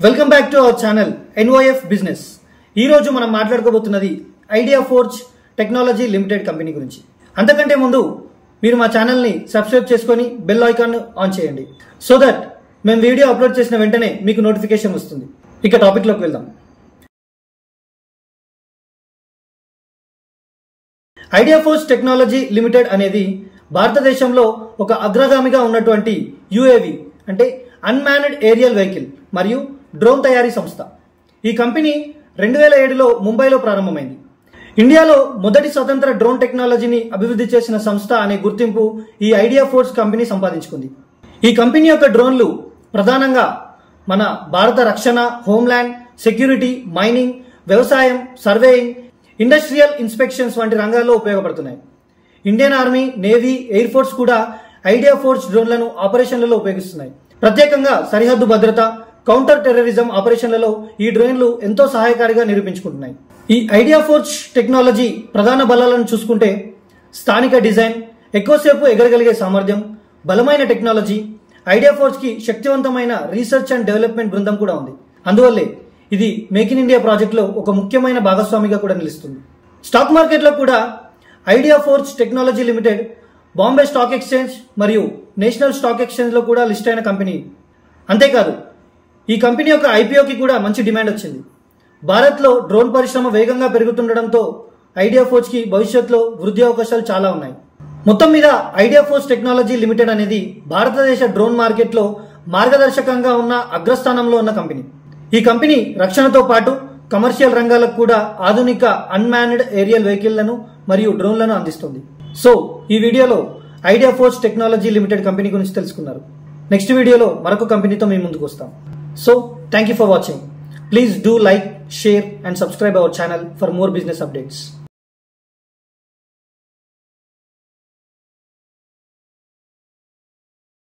Welcome back to our channel NYF business. ఈ రోజు మనం మాట్లాడుకోబోతున్నది idea forge technology limited company గురించి. అంతకంటే ముందు మీరు మా ఛానల్ ని సబ్స్క్రైబ్ చేసుకొని బెల్ ఐకాన్ ఆన్ చేయండి సో దట్ మేము వీడియో అప్లోడ్ చేసిన వెంటనే మీకు నోటిఫికేషన్ వస్తుంది. ఇక టాపిక్ లోకి వెళ్దాం. ఐడియా ఫోర్జ్ టెక్నాలజీ లిమిటెడ్ అనేది భారతదేశంలో ఒక అగ్రగామిగా ఉన్నటువంటి UAV అంటే అన్మాన్డ్ ఏరియల్ వెహికల్ మరియు డ్రోన్ తయారీ సంస్థ. ఈ కంపెనీ 2007లో ముంబైలో ప్రారంభమైంది. ఇండియాలో మొదటి స్వతంత్ర డ్రోన్ టెక్నాలజీని అభివృద్ధి చేసిన సంస్థ అనే గుర్తింపు ఈ ఐడియా ఫోర్జ్ కంపెనీ సంపాదించుకుంది. ఈ కంపెనీ యొక్క డ్రోన్లు ప్రధానంగా మన భారత రక్షణ, హోంల్యాండ్ సెక్యూరిటీ, మైనింగ్, వ్యవసాయం, సర్వేయింగ్, ఇండస్ట్రియల్ ఇన్స్పెక్షన్స్ వంటి రంగాల్లో ఉపయోగపడుతున్నాయి. Indian army, navy, air force కూడా ఐడియా ఫోర్జ్ డ్రోన్లను ఆపరేషన్లలో ఉపయోగిస్తున్నాయి. ప్రత్యేకంగా సరిహద్దు భద్రత, కౌంటర్ టెర్రరిజం ఆపరేషన్లలో ఈ డ్రోన్లు ఎంతో సహాయకారిగా నిరూపించుకుంటున్నాయి. ఈ ఐడియా ఫోర్జ్ టెక్నాలజీ ప్రధాన బలాలను చూసుకుంటే స్థానిక డిజైన్, ఎక్కువసేపు ఎగరగలిగే సామర్థ్యం, బలమైన టెక్నాలజీ. ఐడియా ఫోర్జ్ కి శక్తివంతమైన రీసెర్చ్ అండ్ డెవలప్మెంట్ బృందం కూడా ఉంది. అందువల్లే ఇది మేక్ ఇన్ ఇండియా ప్రాజెక్ట్ లో ఒక ముఖ్యమైన భాగస్వామిగా కూడా నిలుస్తుంది. స్టాక్ మార్కెట్ లో కూడా idea forge technology limited Bombay stock exchange మరియు నేషనల్ స్టాక్ ఎక్స్చేంజ్ లో కూడా లిస్ట్ అయిన కంపెనీ. అంతేకాదు ఈ కంపెనీ యొక్క IPOకి కూడా మంచి డిమాండ్ వచ్చింది. భారత్ లో డ్రోన్ పరిశ్రమ వేగంగా పెరుగుతుండటంతో ఐడియా ఫోర్జ్ కి భవిష్యత్తులో వృద్ధి అవకాశాలు చాలా ఉన్నాయి. మొత్తం మీద ఐడియా ఫోర్జ్ టెక్నాలజీ లిమిటెడ్ అనేది భారతదేశ డ్రోన్ మార్కెట్ లో మార్గదర్శకంగా ఉన్న అగ్రస్థానంలో ఉన్న కంపెనీ. ఈ కంపెనీ రక్షణతో పాటు కమర్షియల్ రంగాలకు కూడా ఆధునిక అన్మాన్డ్ ఏరియల్ వెహికల్లను మరియు డ్రోన్లను అందిస్తుంది. సో ఈ వీడియోలో idea forge technology limited company గురించి తెలుసుకున్నారు. నెక్స్ట్ వీడియోలో మరొక కంపెనీతో మేము ముందుకు వస్తాం. So thank you for watching. Please do like, share and subscribe our channel for more business updates.